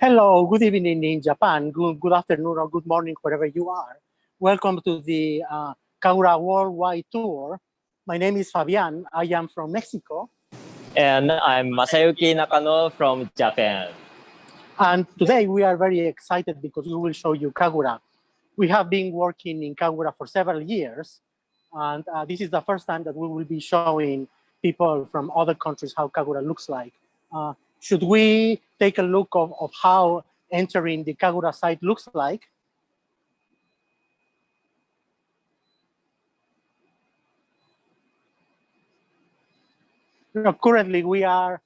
Hello, good evening in Japan, good afternoon or good morning, wherever you are. Welcome to the Kagura Worldwide Tour. My name is Fabian. I am from Mexico. And I'm Masayuki Nakano from Japan. And today we are very excited because we will show you Kagura. We have been working in Kagura for several years. And this is the first time that we will be showing people from other countries how Kagura looks like. Should we take a look of how entering the Kagura site looks like? Currently, we are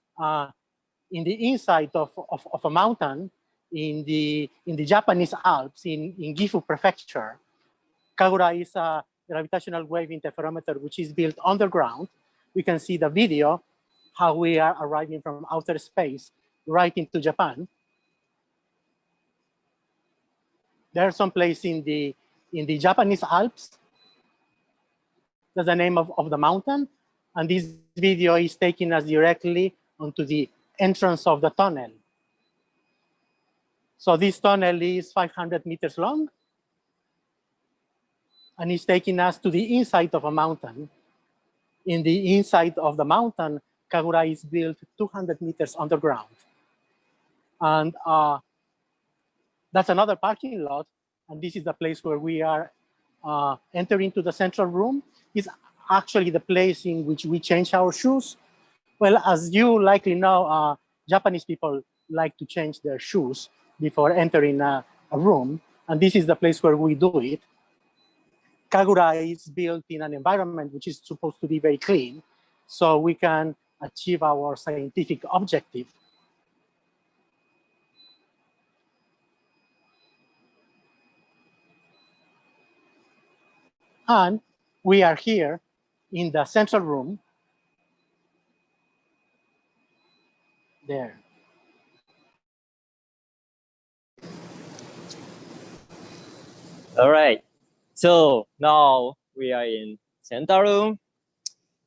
in the inside of a mountain in the Japanese Alps in Gifu Prefecture. Kagura is a gravitational wave interferometer which is built underground. We can see the video how we are arriving from outer space right into Japan. There's some place in the Japanese Alps. That's the name of the mountain. And this video is taking us directly onto the entrance of the tunnel. So this tunnel is 500 meters long. And it's taking us to the inside of a mountain. In the inside of the mountain, Kagura is built 200 meters underground. And that's another parking lot. And this is the place where we are entering to the central room. It's actually the place in which we change our shoes. Well, as you likely know, Japanese people like to change their shoes before entering a room. And this is the place where we do it. Kagura is built in an environment which is supposed to be very clean, so we can achieve our scientific objective. And we are here in the central room. There. All right. So now we are in center room.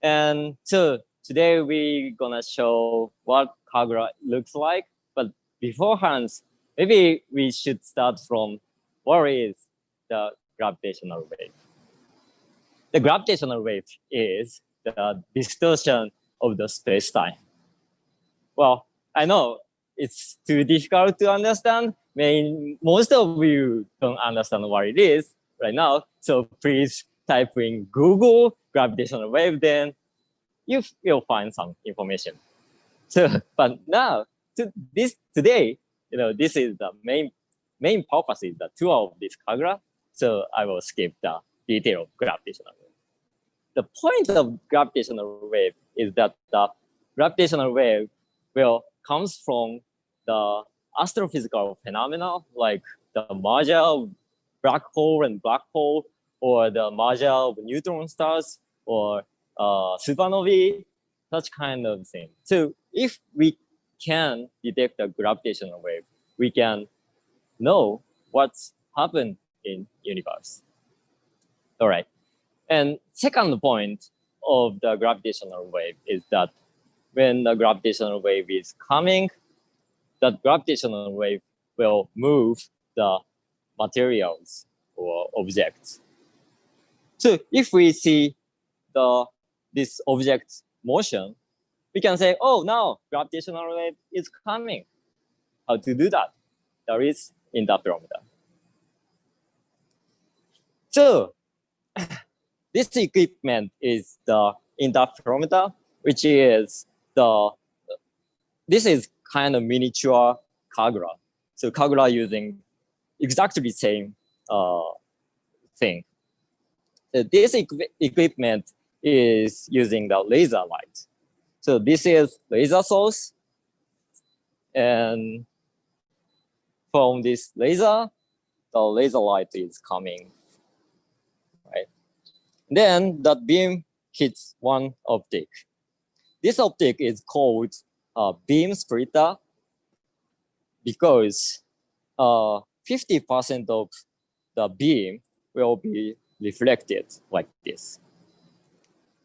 And so today we're gonna show what Kagura looks like. But beforehand, maybe we should start from what is the gravitational wave. The gravitational wave is the distortion of the space-time. Well, I know it's too difficult to understand. Most of you don't understand what it is right now. So please type in Google gravitational wave, then you will find some information. So, but now today, this is the main purpose is the tour of this Kagura. So I will skip the detail of gravitational wave. The point of gravitational wave is that the gravitational wave comes from the astrophysical phenomena like the merger of black hole and black hole, or the merger of neutron stars, or supernovae, such kind of thing. So if we can detect a gravitational wave, we can know what's happened in universe. All right. And second point of the gravitational wave is that when the gravitational wave is coming, that gravitational wave will move the materials or objects. So if we see this object motion, we can say, oh, now gravitational wave is coming. How to do that? There is interferometer. So this equipment is the interferometer, which is this is kind of miniature Kagura. So Kagura using exactly the same thing. So this equipment is using the laser light. So this is laser source, and from this laser, the laser light is coming, right? Then that beam hits one optic. This optic is called beam splitter because 50% of the beam will be reflected like this.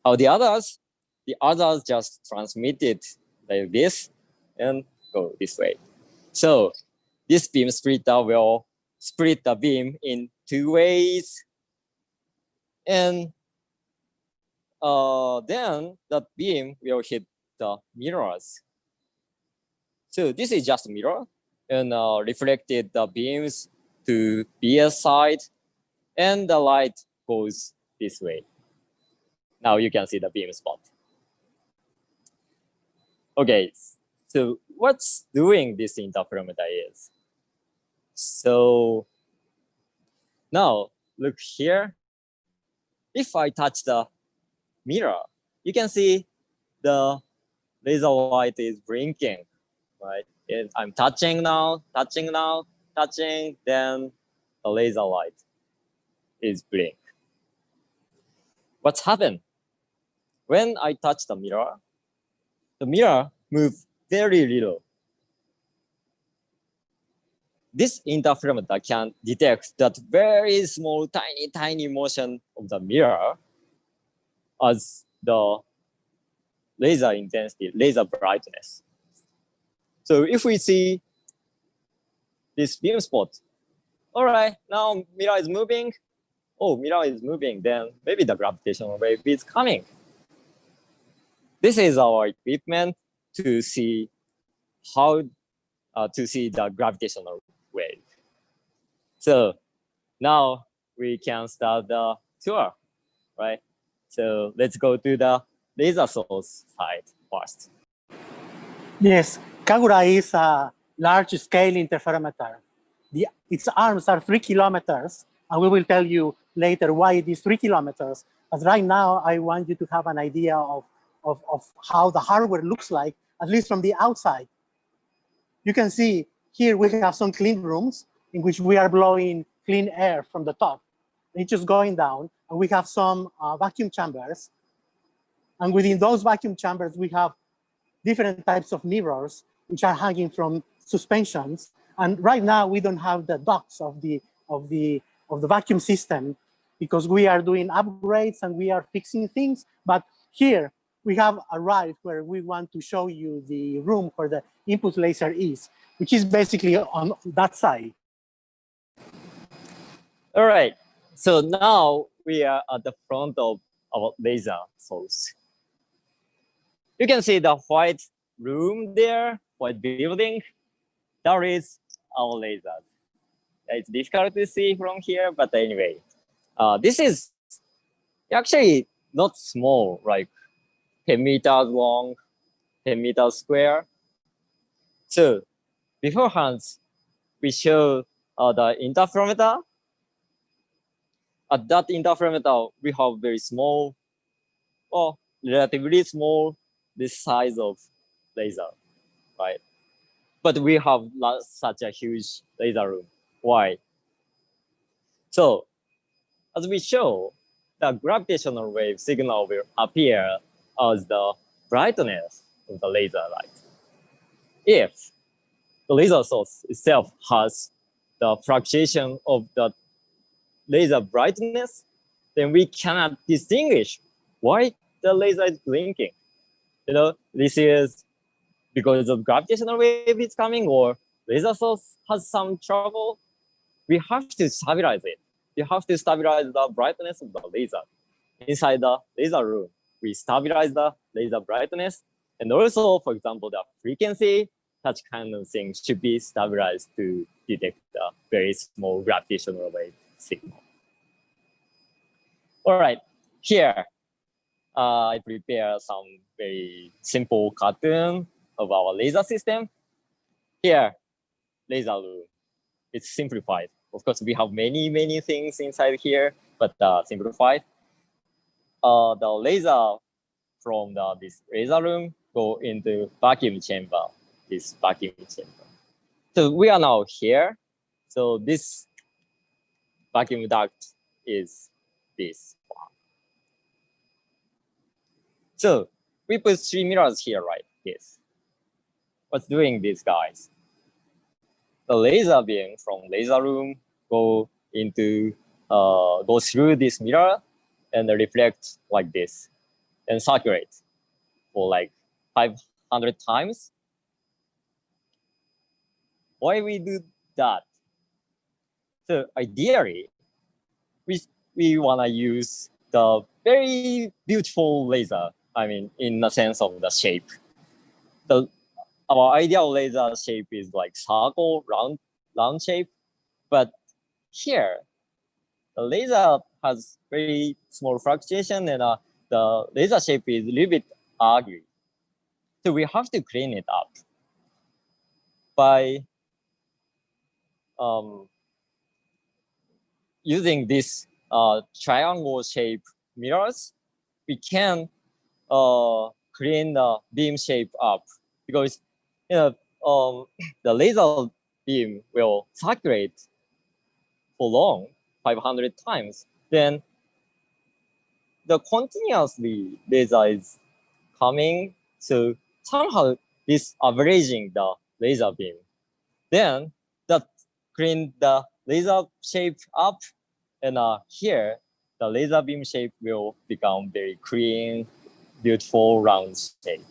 The others just transmit it like this and go this way. So this beam splitter will split the beam in two ways. And then the beam will hit the mirrors. So this is just a mirror, and reflected the beams to BS side, and the light goes this way. Now you can see the beam spot. Okay, so what's doing this interferometer is, so now look here. If I touch the mirror, you can see the laser light is blinking, right? I'm touching now, touching, then the laser light is blink. What's happened? When I touch the mirror moves very little. This interferometer can detect that very small, tiny motion of the mirror as the laser intensity, laser brightness. So if we see this beam spot, all right, now mirror is moving. Oh, mirror is moving, then maybe the gravitational wave is coming. This is our equipment to see how to see the gravitational wave. So now we can start the tour, right? So let's go to the laser source side first. Yes, Kagura is a large-scale interferometer. Its arms are 3 kilometers, and we will tell you later why it is 3 kilometers. But right now, I want you to have an idea of how the hardware looks like, at least from the outside. You can see here we have some clean rooms in which we are blowing clean air from the top. It's just going down, and we have some vacuum chambers. And within those vacuum chambers, we have different types of mirrors which are hanging from suspensions. And right now we don't have the ducts of the vacuum system because we are doing upgrades and we are fixing things. But here we have arrived where we want to show you the room where the input laser is, which is basically on that side. All right, so now we are at the front of our laser source. You can see the white room there, white building. That is our laser. It's difficult to see from here, but anyway, this is actually not small, like 10 meters long, 10 meters square. So beforehand, we show the interferometer. At that interferometer, we have very small, or relatively small, this size of laser, right? But we have such a huge laser room. Why? So as we show, the gravitational wave signal will appear as the brightness of the laser light. If the laser source itself has the fluctuation of the laser brightness, then we cannot distinguish why the laser is blinking. You know, this is because of gravitational wave is coming, or laser source has some trouble. We have to stabilize it. You have to stabilize the brightness of the laser. Inside the laser room, we stabilize the laser brightness, and also, for example, the frequency, such kind of things should be stabilized to detect a very small gravitational wave signal. All right, here I prepare some very simple cartoon of our laser system. Here, laser room. It's simplified. Of course, we have many things inside here, but simplified. The laser from this laser room go into vacuum chamber, this vacuum chamber. So we are now here. So this vacuum duct is this one. So we put 3 mirrors here, right? Yes. What's doing this, guys? The laser beam from laser room go through this mirror and reflect like this and circulate for like 500 times. Why we do that, so ideally, we want to use the very beautiful laser. I mean, in the sense of the shape. Our ideal laser shape is like circle, round shape. But here, the laser has very small fluctuation, and the laser shape is a little bit ugly. So we have to clean it up by using this triangle shape mirrors. We can clean the beam shape up, because the laser beam will circulate for long, 500 times. Then the continuously laser is coming, so somehow this averaging the laser beam. Then that clean the laser shape up, and here the laser beam shape will become very clean, beautiful round shape.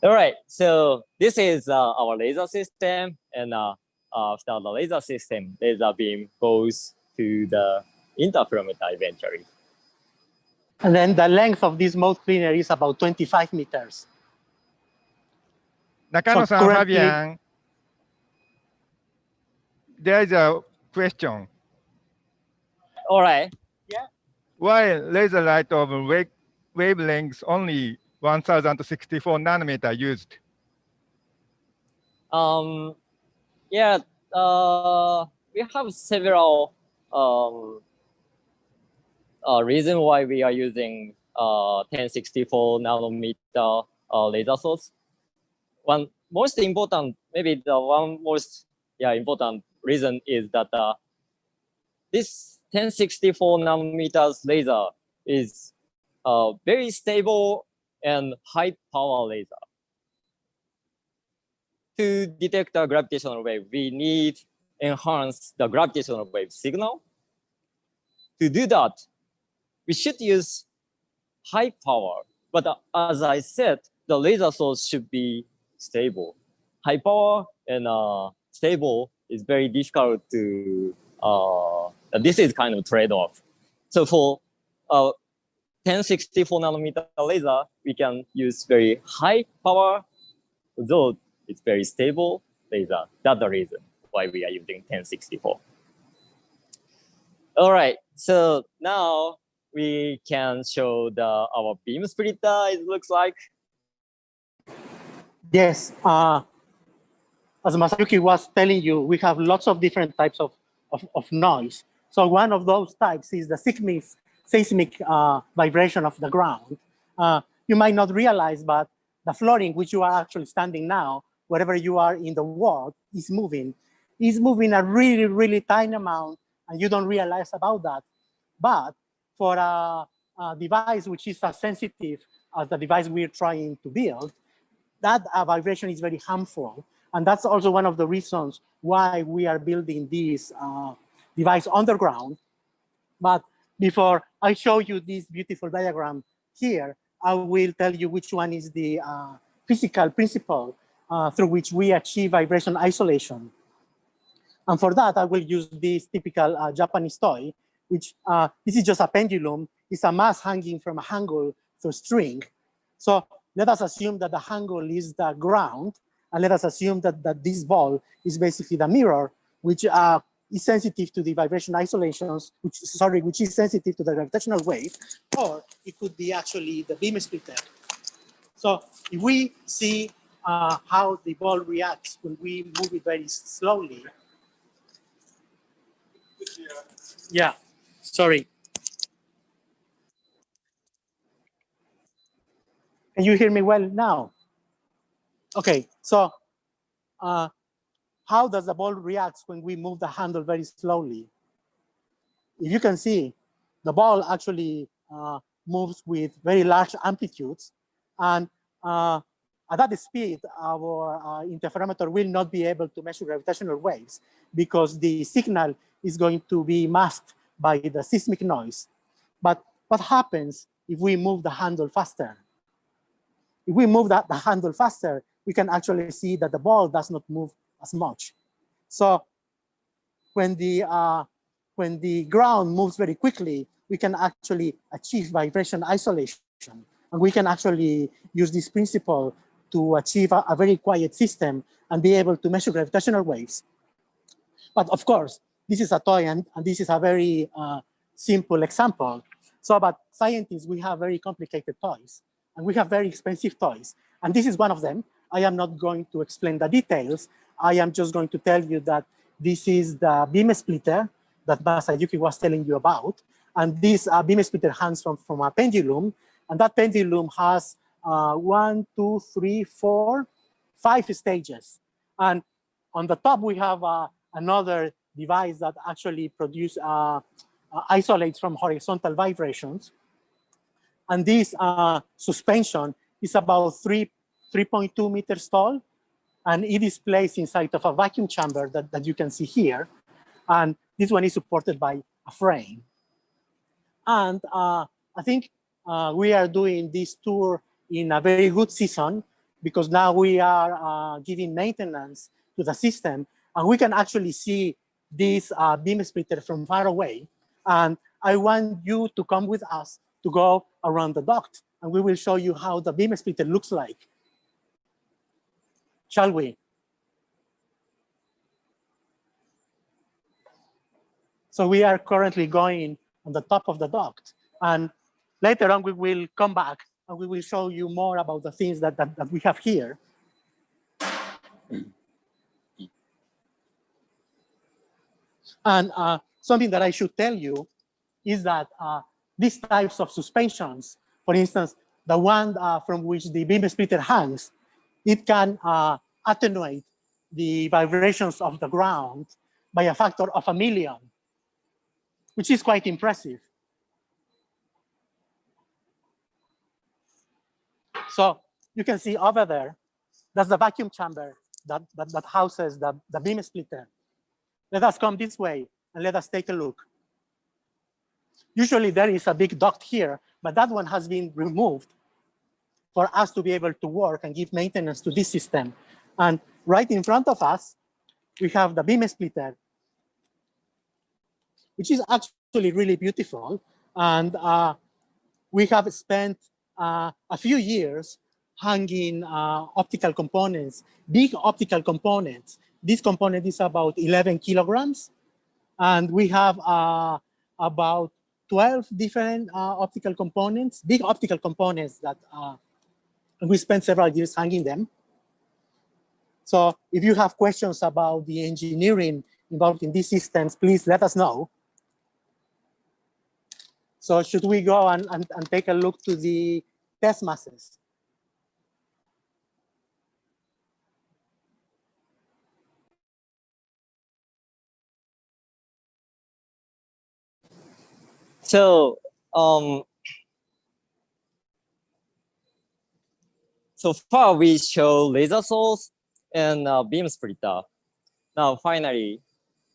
All right, so this is our laser system, and after the laser system, laser beam goes to the interferometer eventually. And then the length of this mode cleaner is about 25 meters. 中野さん、 So currently- ファビアン、there is a question. All right. Why laser light of wavelengths only 1064 nanometer used? Yeah, we have several reasons why we are using 1064 nanometer laser source. One most important, maybe the one most important reason is that this 1064 nanometers laser is very stable and high power laser. To detect a gravitational wave, we need enhance the gravitational wave signal. To do that, we should use high power. But as I said, the laser source should be stable. High power and stable is very difficult to, this is kind of trade-off. So for 1064 nanometer laser, we can use very high power, though it's very stable laser. That's the reason why we are using 1064. All right, so now we can show our beam splitter, it looks like. Yes, as Masayuki was telling you, we have lots of different types of noise. So one of those types is the seismic vibration of the ground. You might not realize, but the flooring, which you are actually standing now, wherever you are in the world, is moving a really, really tiny amount, and you don't realize about that. But for a device which is as sensitive as the device we're trying to build, that vibration is very harmful. And that's also one of the reasons why we are building this device underground. But before I show you this beautiful diagram here, I will tell you which one is the physical principle through which we achieve vibration isolation. And for that, I will use this typical Japanese toy, which this is just a pendulum. It's a mass hanging from a handle to a string. So let us assume that the handle is the ground, and let us assume that this ball is basically the mirror, which is sensitive to the vibration isolations, which is sensitive to the gravitational wave, or it could be actually the beam splitter. So if we see how the ball reacts when we move it very slowly. Yeah, sorry. Can you hear me well now? Okay, so how does the ball react when we move the handle very slowly? If you can see, the ball actually moves with very large amplitudes, and at that speed, our interferometer will not be able to measure gravitational waves because the signal is going to be masked by the seismic noise. But what happens if we move the handle faster? If we move the handle faster, we can actually see that the ball does not move as much. So when the ground moves very quickly, we can actually achieve vibration isolation. And we can actually use this principle to achieve a very quiet system and be able to measure gravitational waves. But of course, this is a toy, and this is a very simple example. So, but scientists, we have very complicated toys, and we have very expensive toys. And this is one of them. I am not going to explain the details. I am just going to tell you that this is the beam splitter that Masayuki was telling you about. And this beam splitter hangs from a pendulum. And that pendulum has 1, 2, 3, 4, 5 stages. And on the top, we have another device that actually isolates from horizontal vibrations. And this suspension is about 3.2 meters tall. And it is placed inside of a vacuum chamber that you can see here. And this one is supported by a frame. And I think we are doing this tour in a very good season, because now we are giving maintenance to the system, and we can actually see this beam splitter from far away. And I want you to come with us to go around the duct, and we will show you how the beam splitter looks like. Shall we? So we are currently going on the top of the duct, and later on we will come back and we will show you more about the things that we have here. And something that I should tell you is that these types of suspensions, for instance, the one from which the beam splitter hangs, it can attenuate the vibrations of the ground by a factor of 1,000,000, which is quite impressive. So you can see over there, that's the vacuum chamber that houses the beam splitter. Let us come this way and let us take a look. Usually there is a big duct here, but that one has been removed for us to be able to work and give maintenance to this system. And right in front of us, we have the beam splitter, which is actually really beautiful. And we have spent a few years hanging optical components, big optical components. This component is about 11 kilograms. And we have about 12 different optical components, big optical components that we spent several years hanging them. So if you have questions about the engineering involved in these systems, please let us know. So should we go and take a look to the test masses? So so far we show laser source and beam splitter. Now finally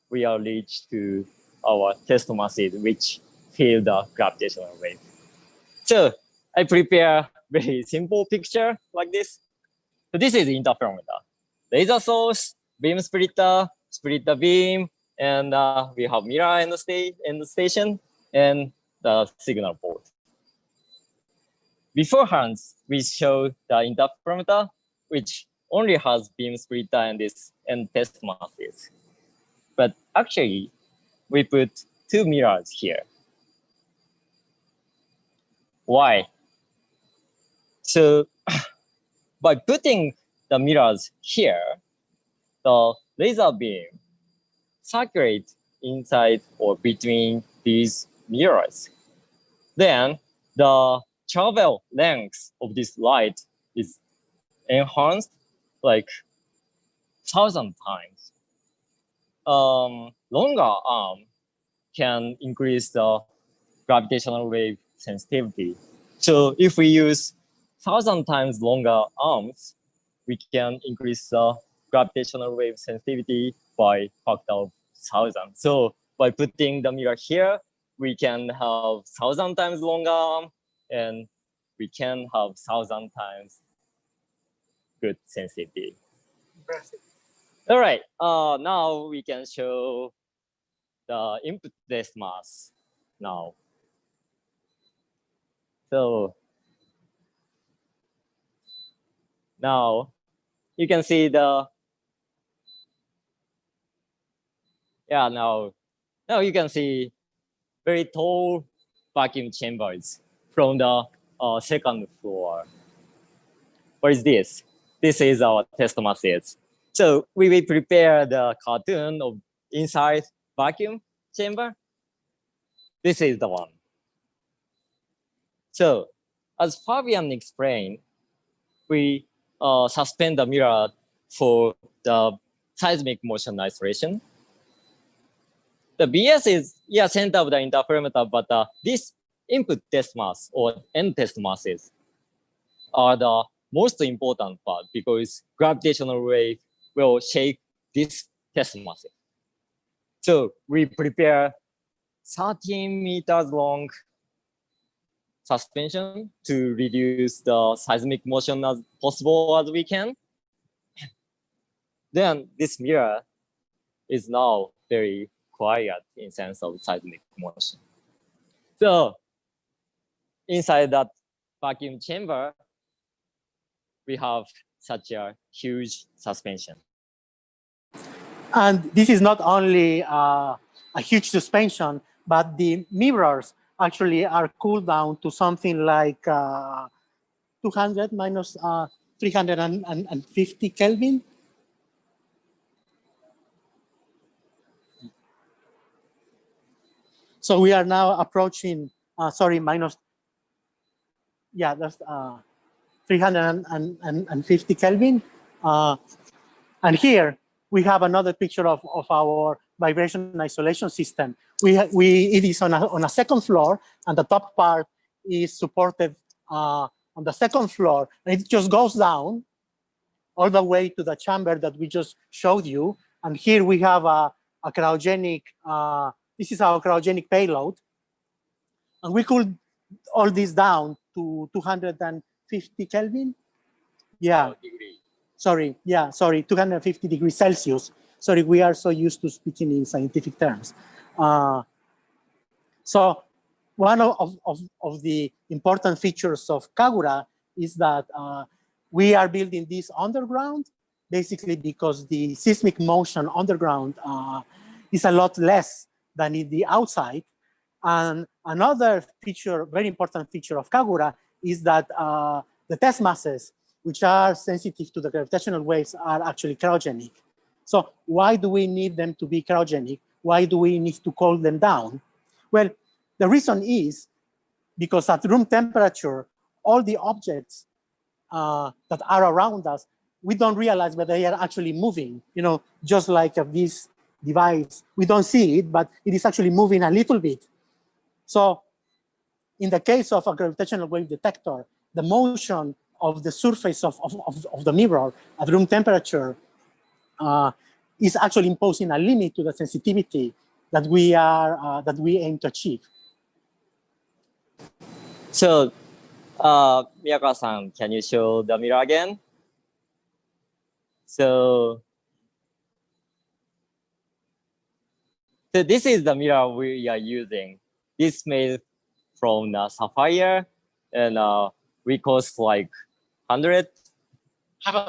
we are reached to our test masses, which feel the gravitational wave. So I prepare very simple picture like this. So this is interferometer, laser source, beam splitter, splitter beam, and we have mirror in the station, and the signal port. Beforehand, we showed the interferometer, which only has beam splitter and test masses. But actually, we put 2 mirrors here. Why? So by putting the mirrors here, the laser beam circulates inside or between these mirrors. Then the travel length of this light is enhanced like 1,000 times. Longer arm can increase the gravitational wave sensitivity. So if we use 1,000 times longer arms, we can increase the gravitational wave sensitivity by factor of 1,000. So by putting the mirror here, we can have 1,000 times longer arm, and we can have 1,000 times good sensitivity. Impressive. All right. Now we can show the input test mass now. So now you can see the now you can see very tall vacuum chambers from the second floor. What is this? This is our test masses. So we will prepare the cartoon of inside vacuum chamber. This is the one. So as Fabian explained, we suspend the mirror for the seismic motion isolation. The BS is center of the interferometer, but this input test mass or end test masses are the most important part because gravitational wave will shake this test mass. So we prepare 13 meters long suspension to reduce the seismic motion as possible as we can. Then this mirror is now very quiet in sense of seismic motion. So inside that vacuum chamber, we have such a huge suspension. And this is not only a huge suspension, but the mirrors actually are cooled down to something like 200 minus 350 Kelvin. So we are now approaching, minus, that's 350 Kelvin. And here we have another picture of our vibration isolation system. It is on a second floor, and the top part is supported on the second floor. And it just goes down all the way to the chamber that we just showed you. And here we have a cryogenic, this is our cryogenic payload. And we cooled all this down to 250 Kelvin. Yeah. Sorry, 250 degrees Celsius. Sorry, we are so used to speaking in scientific terms. So one of the important features of Kagura is that we are building this underground, basically because the seismic motion underground is a lot less than in the outside. And another feature, very important feature of Kagura is that the test masses, which are sensitive to the gravitational waves, are actually cryogenic. So why do we need them to be cryogenic? Why do we need to cool them down? Well, the reason is because at room temperature, all the objects that are around us, we don't realize that they are actually moving, just like this device. We don't see it, but it is actually moving a little bit. So in the case of a gravitational wave detector, the motion of the surface of the mirror at room temperature is actually imposing a limit to the sensitivity that we aim to achieve. So, Miyakawa-san, can you show the mirror again? So this is the mirror we are using. This made from sapphire, and we cost like $100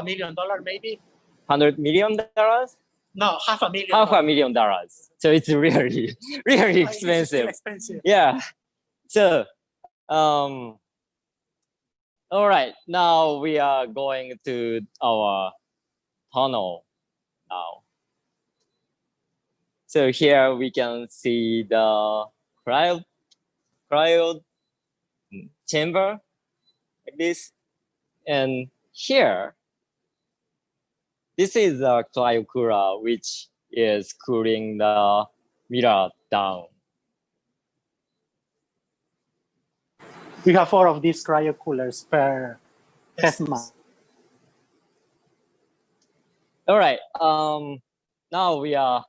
million maybe. $100 million? No, $500,000. $500,000. So it's really, really expensive. Yeah. So, all right. Now we are going to our tunnel now. So here we can see the cryo chamber like this, and here this is the Kagura, which is cooling the mirror down. We have 4 of these cryo coolers per test mass. All right. Now we are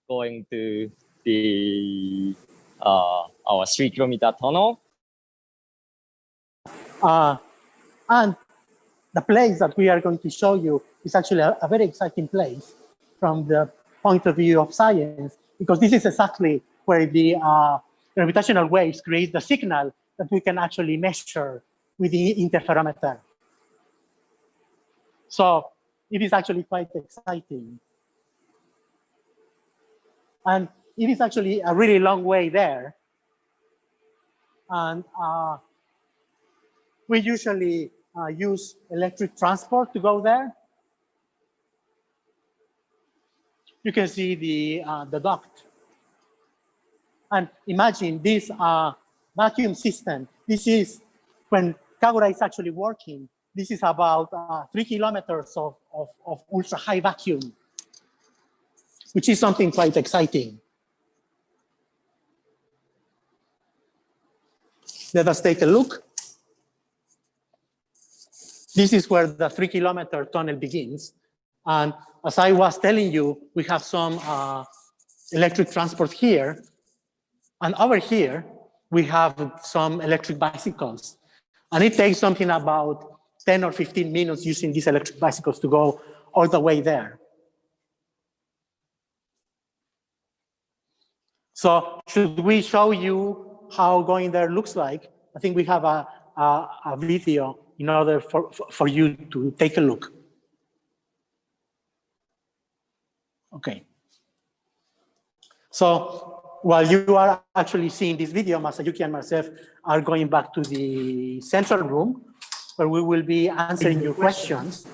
going to the our 3-kilometer tunnel. And the place that we are going to show you is actually a very exciting place. from the point of view of science, because this is exactly where the gravitational waves create the signal that we can actually measure with the interferometer. So it is actually quite exciting. And it is actually a really long way there. And we usually use electric transport to go there. You can see the duct. And imagine this vacuum system. This is when Kagura is actually working. This is about 3 kilometers of ultra high vacuum, which is something quite exciting. Let us take a look. This is where the 3 kilometer tunnel begins. And as I was telling you, we have some electric transport here. And over here, we have some electric bicycles. And it takes something about 10 or 15 minutes using these electric bicycles to go all the way there. So should we show you how going there looks like? I think we have a video in order for you to take a look. Okay. So while you are actually seeing this video, Masayuki and myself are going back to the central room where we will be answering your questions.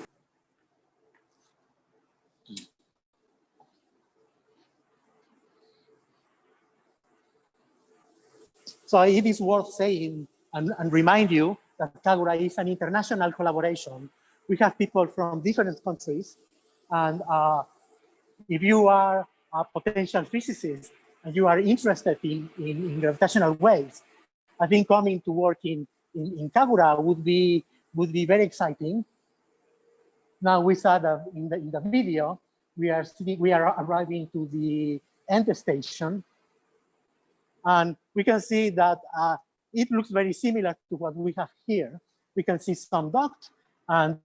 So it is worth saying and remind you that Kagura is an international collaboration. We have people from different countries. And if you are a potential physicist and you are interested in gravitational waves, I think coming to work in Kagura would be very exciting. Now we saw that in the video, we are arriving to the end station. And we can see that it looks very similar to what we have here. We can see some duct, and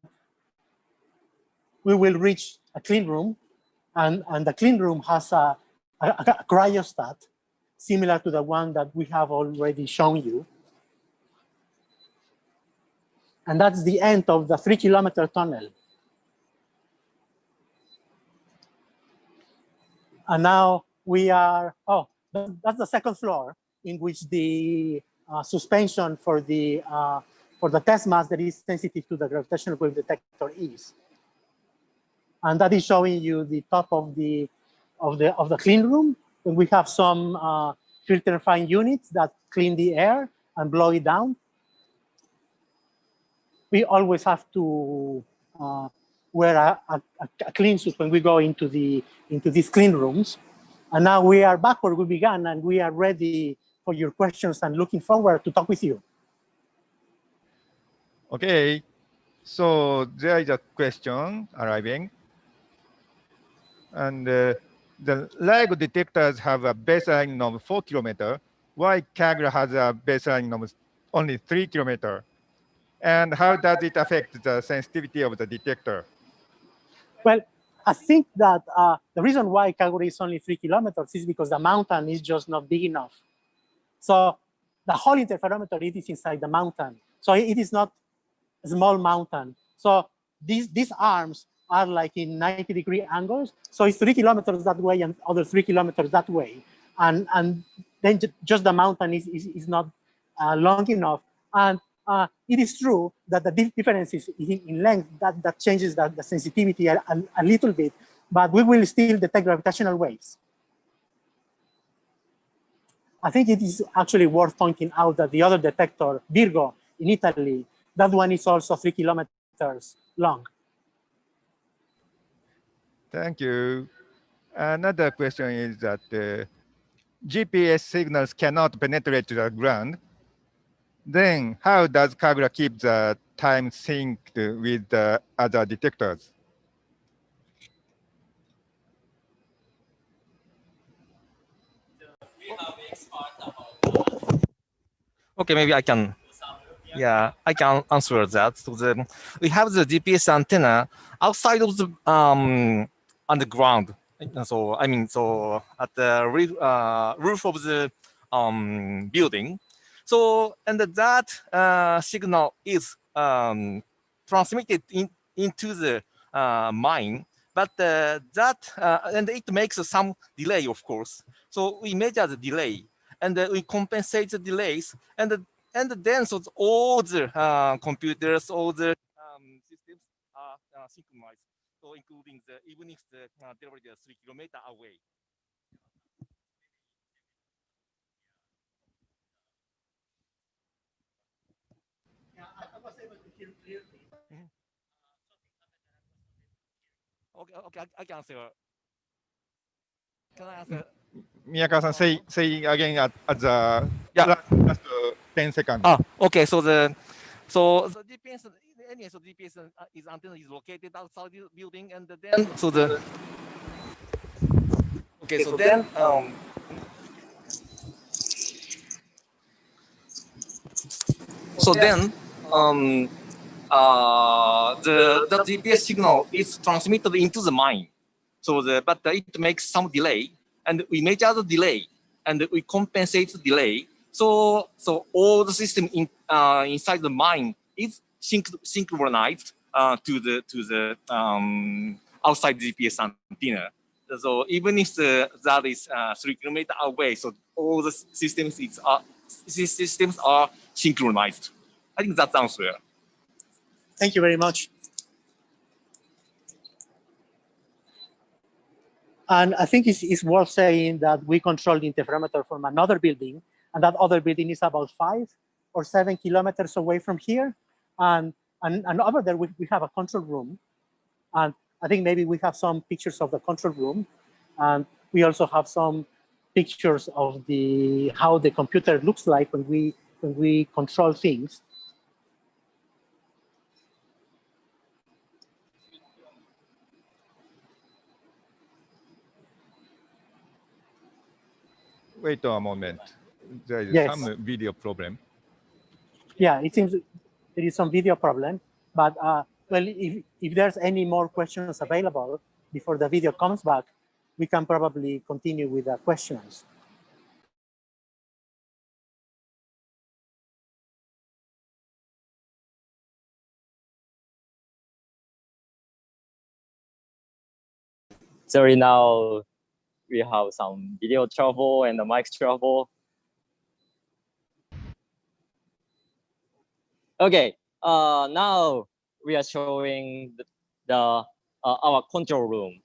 we will reach a clean room. And the clean room has a cryostat, similar to the one that we have already shown you. And that's the end of the 3 kilometer tunnel. And now we are, that's the second floor in which the suspension for the test mass that is sensitive to the gravitational wave detector is. And that is showing you the top of the clean room. And we have some filter-fine units that clean the air and blow it down. We always have to wear a clean suit when we go into these clean rooms. And now we are back where we began, and we are ready for your questions and looking forward to talk with you. Okay, so there is a question arriving. And the LIGO detectors have a baseline of 4 kilometers. Why KAGRA has a baseline of only 3 kilometers? And how does it affect the sensitivity of the detector? Well, I think that the reason why Kagura is only 3 kilometers is because the mountain is just not big enough. So the whole interferometer, it is inside the mountain. So it is not a small mountain. So these arms are like in 90-degree angles. So it's 3 kilometers that way and other 3 kilometers that way. And then just the mountain is not long enough. And it is true that the difference is in length that changes the sensitivity a little bit, but we will still detect gravitational waves. I think it is actually worth pointing out that the other detector, Virgo, in Italy, that one is also 3 kilometers long. Thank you. Another question is that GPS signals cannot penetrate the ground. Then how does KAGRA keep the time synced with the other detectors? Okay, maybe I can. Yeah, I can answer that. So we have the GPS antenna outside of the underground. So I mean, so at the roof of the building. So and that signal is transmitted into the mine, but and it makes some delay, of course. So we measure the delay, and we compensate the delays, and then so all the computers, all the systems are synchronized. So including the even if the delivery is 3 kilometers away. Yeah, I was able to hear clearly. Okay, okay, I can answer. Can I answer? Miyakawa-san, say again at the Yeah. last 10 seconds. Ah, okay. So the GPS anyway, so GPS is antenna is located outside the building, and then so the okay, so then so then the GPS signal is transmitted into the mine. So but it makes some delay, and we measure the delay, and we compensate the delay. So all the system inside the mine is synchronized to the outside GPS antenna. So even if that is 3 kilometers away, so all the systems are synchronized. I think that's the answer. Thank you very much. And I think it's worth saying that we control the interferometer from another building, and that other building is about 5 or 7 kilometers away from here. And over there, we have a control room. And I think maybe we have some pictures of the control room. And we also have some pictures of how the computer looks like when we control things. Wait a moment. There is Yes. some video problem. Yeah, it seems there is some video problem. But well, if there's any more questions available before the video comes back, we can probably continue with the questions. Sorry, now we have some video trouble and the mic trouble. Okay, now we are showing our control room.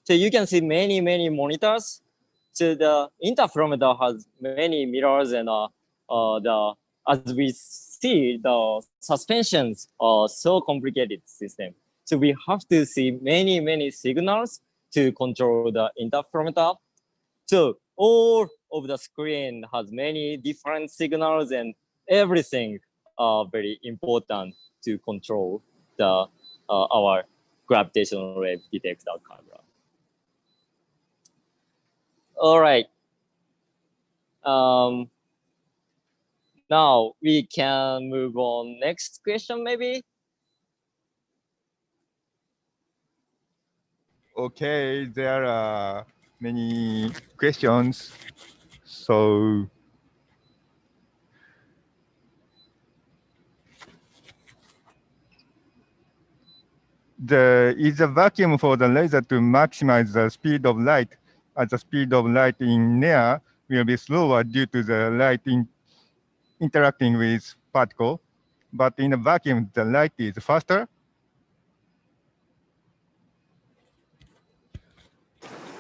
So you can see many monitors. So the interferometer has many mirrors, and as we see, the suspensions are so complicated system. So we have to see many signals to control the interferometer. So all of the screen has many different signals, and everything are very important to control the our gravitational wave detector KAGRA. All right. Now we can move on. Next question, maybe. Okay, there are many questions. So is a vacuum for the laser to maximize the speed of light, as the speed of light in air will be slower due to the light interacting with particle. But in a vacuum, the light is faster.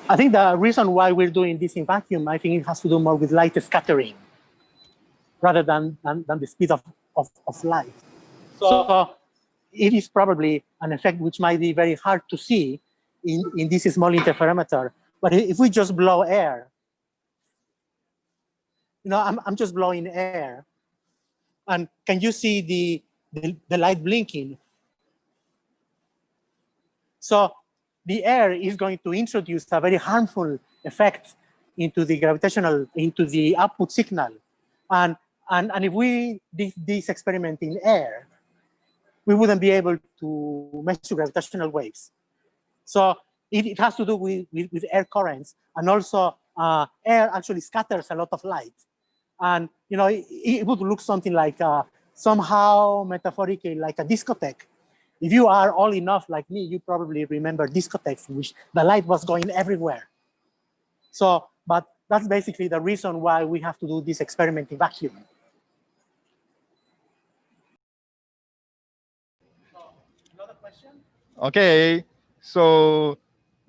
I think the reason why we're doing this in vacuum, I think it has to do more with light scattering rather than the speed of light. So it is probably an effect which might be very hard to see in this small interferometer. But if we just blow air, I'm just blowing air. And can you see the light blinking? So the air is going to introduce a very harmful effect into the output signal. And if we did this experiment in air, we wouldn't be able to measure gravitational waves. So it has to do with air currents, and also air actually scatters a lot of light. And it would look something like somehow metaphorically like a discotheque. If you are old enough like me, you probably remember discotheques in which the light was going everywhere. So, but that's basically the reason why we have to do this experiment in vacuum. Another question? Okay, so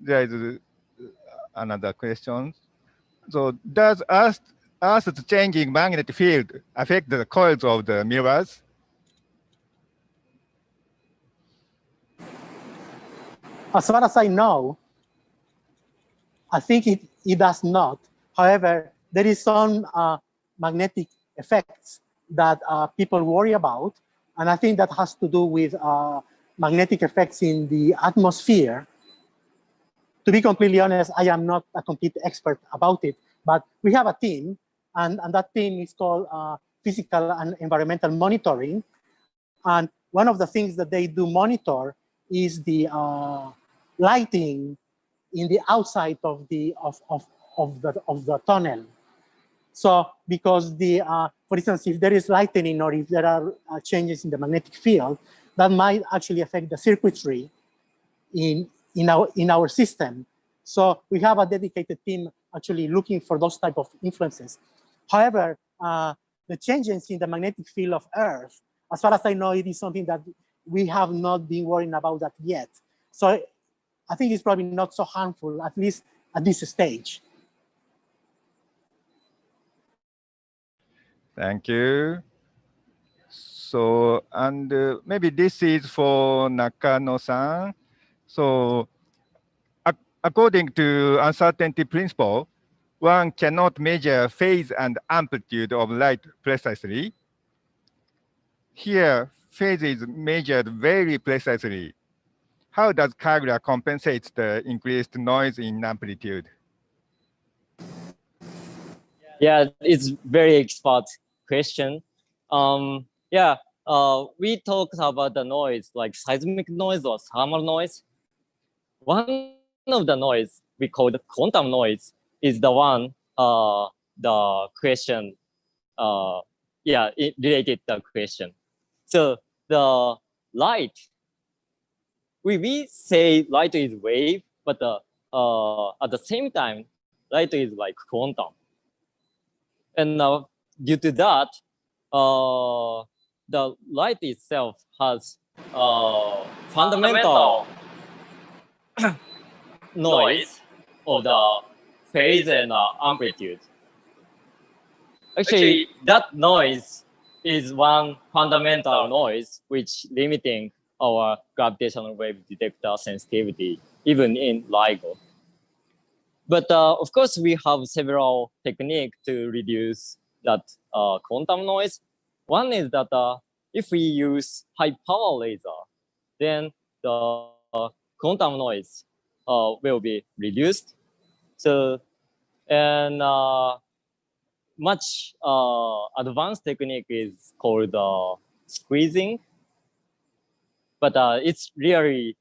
there is another question. So does Earth's changing magnetic field affect the coils of the mirrors? As far as I know, I think it does not. However, there is some magnetic effects that people worry about. And I think that has to do with magnetic effects in the atmosphere. To be completely honest, I am not a complete expert about it, but we have a team, and that team is called Physical and Environmental Monitoring. And one of the things that they do monitor is the lighting in the outside of the tunnel. So because for instance, if there is lightning or if there are changes in the magnetic field, that might actually affect the circuitry in our system. So we have a dedicated team actually looking for those type of influences. However, the changes in the magnetic field of Earth, as far as I know, it is something that we have not been worrying about that yet. So I think it's probably not so harmful, at least at this stage. Thank you. So, and maybe this is for Nakano-san. So, according to uncertainty principle, one cannot measure phase and amplitude of light precisely. Here, phase is measured very precisely. How does KAGRA compensate the increased noise in amplitude? Yeah, it's very expert question. Yeah, we talked about the noise, like seismic noise or thermal noise. One of the noise we call the quantum noise is the one the question, yeah, it related the question. So the light, we say light is wave, but at the same time, light is like quantum. And due to that, the light itself has fundamental noise of the phase and amplitude. Actually, that noise is one fundamental noise which limiting our gravitational wave detector sensitivity, even in LIGO. But of course, we have several techniques to reduce that quantum noise. One is that if we use high power laser, then the quantum noise will be reduced. So, and much advanced technique is called squeezing, but it's really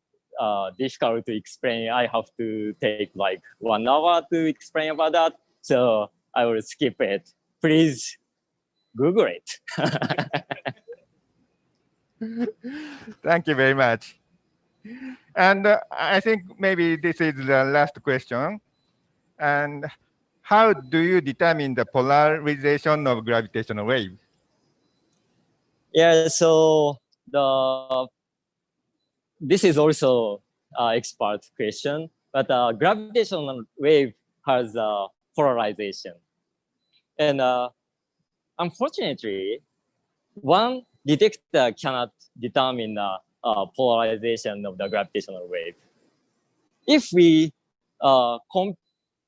difficult to explain. I have to take like 1 hour to explain about that. So I will skip it. Please Google it. Thank you very much. And I think maybe this is the last question. And how do you determine the polarization of gravitational wave? Yeah, so this is also expert question, but gravitational wave has polarization. And unfortunately, one detector cannot determine the polarization of the gravitational wave. If we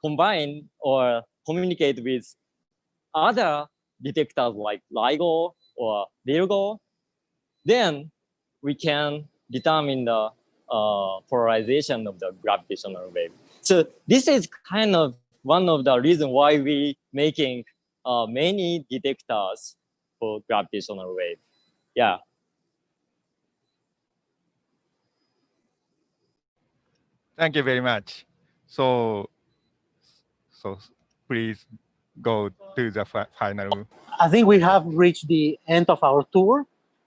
combine or communicate with other detectors like LIGO or LIGO, then we can determine the polarization of the gravitational wave. So this is kind of one of the reasons why we making many detectors for gravitational wave. Yeah. Thank you very much. So please go to the final. I think we have reached the end of our tour.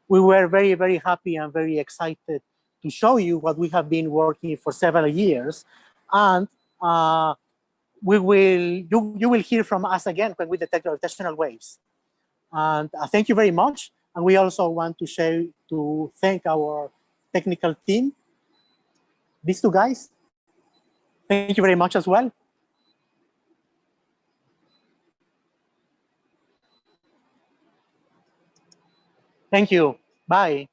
We were very, very happy and very excited to show you what we have been working for several years. And you will hear from us again when we detect gravitational waves. And thank you very much. And we also want to thank our technical team, these two guys. Thank you very much as well. Thank you. Bye.